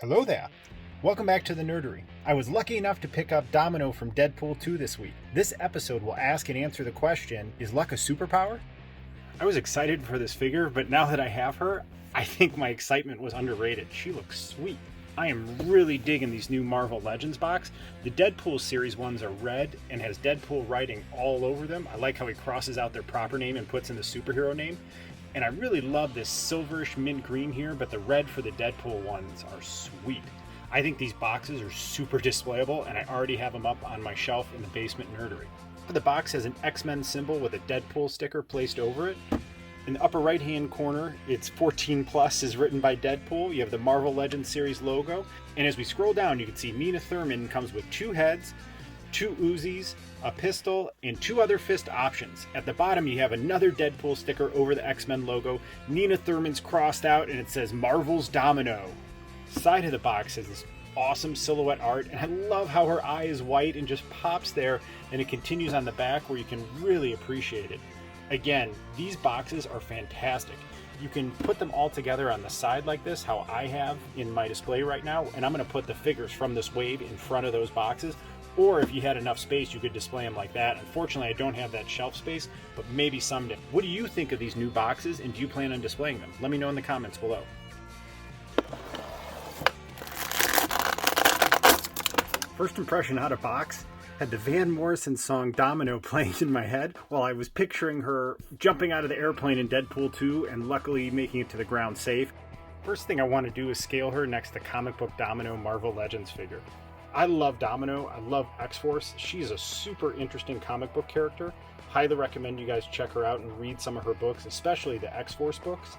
Hello there. Welcome back to the Nerdery. I was lucky enough to pick up Domino from Deadpool 2 this week. This episode will ask and answer the question, is luck a superpower? I was excited for this figure, but now that I have her, I think my excitement was underrated. She looks sweet. I am really digging these new Marvel Legends box. The Deadpool series ones are red and has Deadpool writing all over them. I like how he crosses out their proper name and puts in the superhero name. And I really love this silverish mint green here, but the red for the Deadpool ones are sweet. I think these boxes are super displayable, and I already have them up on my shelf in the basement Nerdery. The box has an X-Men symbol with a Deadpool sticker placed over it. In the upper right-hand corner, it's 14 plus is written by Deadpool. You have the Marvel Legends series logo. And as we scroll down, you can see Nina Thurman comes with 2 heads, 2 Uzis, a pistol, and 2 other fist options. At the bottom, you have another Deadpool sticker over the X-Men logo. Nina Thurman's crossed out, and it says Marvel's Domino. Side of the box has this awesome silhouette art, and I love how her eye is white and just pops there, and it continues on the back where you can really appreciate it. Again, these boxes are fantastic. You can put them all together on the side like this, how I have in my display right now, and I'm going to put the figures from this wave in front of those boxes. Or if you had enough space, you could display them like that. Unfortunately, I don't have that shelf space, but maybe someday. What do you think of these new boxes, and do you plan on displaying them? Let me know in the comments below. First impression out of box, had the Van Morrison song Domino playing in my head while I was picturing her jumping out of the airplane in Deadpool 2 and luckily making it to the ground safe. First thing I want to do is scale her next to comic book Domino Marvel Legends figure. I love Domino, I love X-Force. She's a super interesting comic book character. Highly recommend you guys check her out and read some of her books, especially the X-Force books.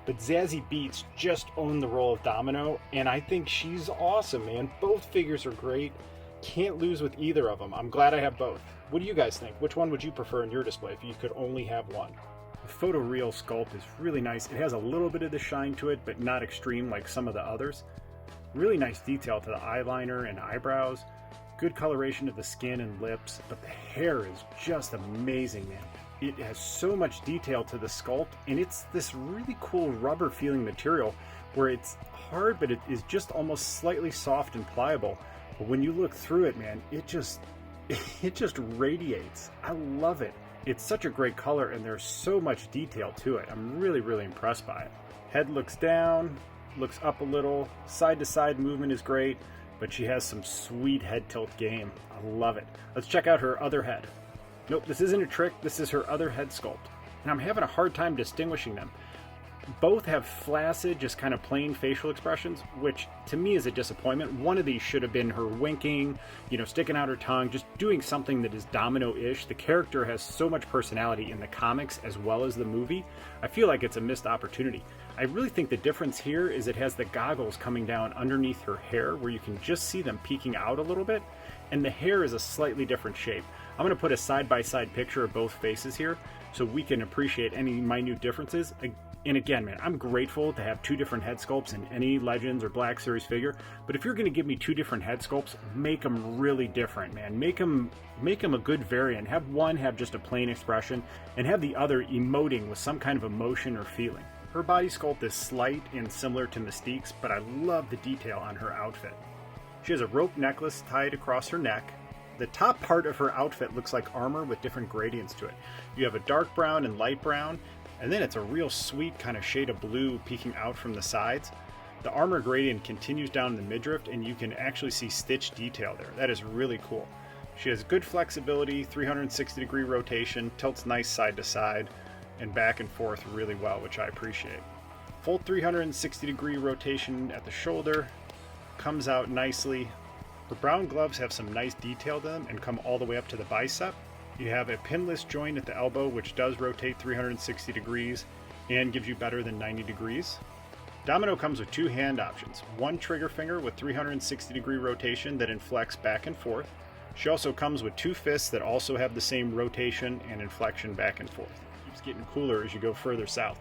But Zazie Beetz just owned the role of Domino, and I think she's awesome, man. Both figures are great. Can't lose with either of them. I'm glad I have both. What do you guys think? Which one would you prefer in your display if you could only have one? The photoreal sculpt is really nice. It has a little bit of the shine to it, but not extreme like some of the others. Really nice detail to the eyeliner and eyebrows. Good coloration of the skin and lips, but the hair is just amazing, man. It has so much detail to the sculpt, and it's this really cool rubber feeling material where it's hard, but it is just almost slightly soft and pliable. But when you look through it, man, it just radiates. I love it. It's such a great color, and there's so much detail to it. I'm really, really impressed by it. Head looks down, looks up a little. Side to side movement is great, but she has some sweet head tilt game. I love it. Let's check out her other head. Nope, this isn't a trick. This is her other head sculpt, and I'm having a hard time distinguishing them. Both have flaccid, just kind of plain facial expressions, which to me is a disappointment. One of these should have been her winking, sticking out her tongue, just doing something that is Domino-ish. The character has so much personality in the comics as well as the movie. I feel like it's a missed opportunity. I really think the difference here is it has the goggles coming down underneath her hair where you can just see them peeking out a little bit, and the hair is a slightly different shape. I'm going to put a side-by-side picture of both faces here so we can appreciate any minute differences. And again, man, I'm grateful to have 2 different head sculpts in any Legends or Black Series figure, but if you're going to give me 2 different head sculpts, make them really different, man. Make them a good variant. Have one have just a plain expression, and have the other emoting with some kind of emotion or feeling. Her body sculpt is slight and similar to Mystique's, but I love the detail on her outfit. She has a rope necklace tied across her neck. The top part of her outfit looks like armor with different gradients to it. You have a dark brown and light brown, and then it's a real sweet kind of shade of blue peeking out from the sides. The armor gradient continues down the midriff, and you can actually see stitch detail there. That is really cool. She has good flexibility, 360 degree rotation, tilts nice side to side, and back and forth really well, which I appreciate. Full 360 degree rotation at the shoulder, comes out nicely. The brown gloves have some nice detail to them and come all the way up to the bicep. You have a pinless joint at the elbow, which does rotate 360 degrees and gives you better than 90 degrees. Domino comes with 2 hand options. One trigger finger with 360 degree rotation that inflects back and forth. She also comes with 2 fists that also have the same rotation and inflection back and forth. It keeps getting cooler as you go further south.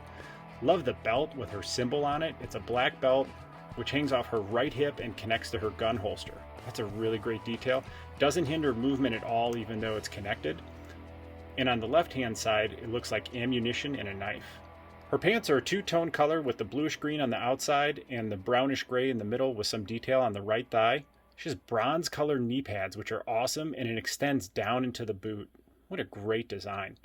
Love the belt with her symbol on it. It's a black belt which hangs off her right hip and connects to her gun holster. That's a really great detail. Doesn't hinder movement at all, even though it's connected. And on the left-hand side, it looks like ammunition and a knife. Her pants are a two-tone color with the bluish green on the outside and the brownish gray in the middle with some detail on the right thigh. She has bronze colored knee pads, which are awesome, and it extends down into the boot. What a great design.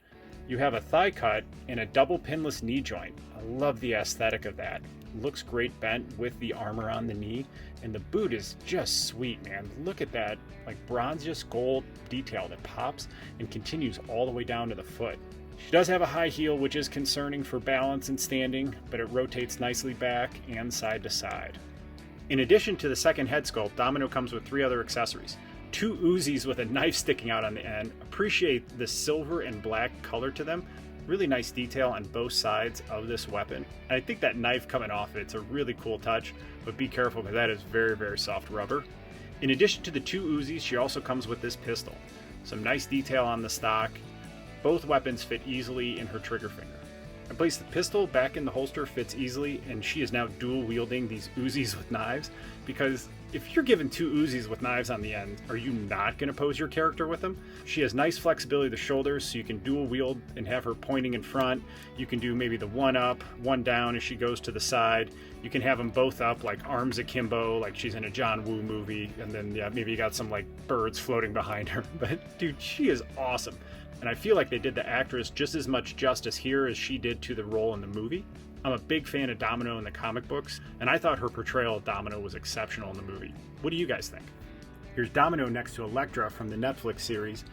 You have a thigh cut and a double pinless knee joint. I love the aesthetic of that. Looks great bent with the armor on the knee, and the boot is just sweet, man. Look at that, like bronze gold detail that pops and continues all the way down to the foot. She does have a high heel, which is concerning for balance and standing, but it rotates nicely back and side to side. In addition to the second head sculpt, Domino comes with 3 other accessories. 2 Uzis with a knife sticking out on the end. Appreciate the silver and black color to them. Really nice detail on both sides of this weapon. And I think that knife coming off it's a really cool touch, but be careful because that is very, very soft rubber. In addition to the 2 Uzis, she also comes with this pistol. Some nice detail on the stock. Both weapons fit easily in her trigger finger. I placed the pistol back in the holster, fits easily, and she is now dual wielding these Uzis with knives, because if you're given 2 Uzis with knives on the end, are you not going to pose your character with them? She has nice flexibility of the shoulders, so you can dual wield and have her pointing in front. You can do maybe the one up, one down as she goes to the side. You can have them both up, like arms akimbo, like she's in a John Woo movie, and then maybe you got some like birds floating behind her. But dude, she is awesome. And I feel like they did the actress just as much justice here as she did to the role in the movie. I'm a big fan of Domino in the comic books, and I thought her portrayal of Domino was exceptional in the movie. What do you guys think? Here's Domino next to Elektra from the Netflix series,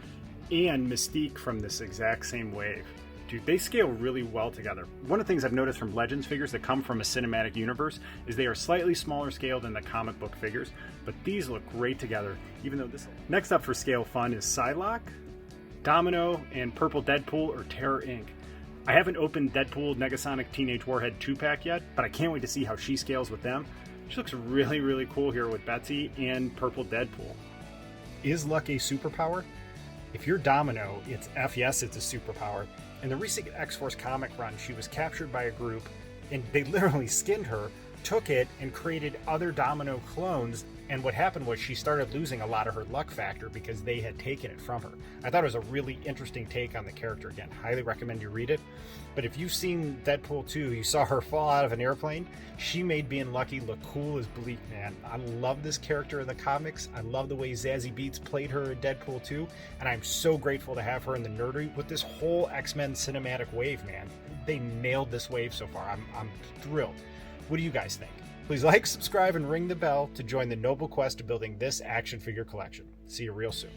and Mystique from this exact same wave. Dude, they scale really well together. One of the things I've noticed from Legends figures that come from a cinematic universe is they are slightly smaller scale than the comic book figures, but these look great together, even though this... Next up for scale fun is Psylocke, Domino, and Purple Deadpool or Terror Inc. I haven't opened Deadpool Negasonic Teenage Warhead 2-pack yet, but I can't wait to see how she scales with them. She looks really, really cool here with Betsy and Purple Deadpool. Is luck a superpower? If you're Domino, it's F yes, it's a superpower. In the recent X-Force comic run, she was captured by a group, and they literally skinned her, took it, and created other Domino clones. And what happened was she started losing a lot of her luck factor because they had taken it from her. I thought it was a really interesting take on the character. Again, highly recommend you read it. But if you've seen Deadpool 2, you saw her fall out of an airplane. She made being lucky look cool as bleak, man. I love this character in the comics. I love the way Zazie Beetz played her in Deadpool 2. And I'm so grateful to have her in the Nerdery with this whole X-Men cinematic wave, man. They nailed this wave so far. I'm thrilled. What do you guys think? Please like, subscribe, and ring the bell to join the noble quest of building this action figure collection. See you real soon.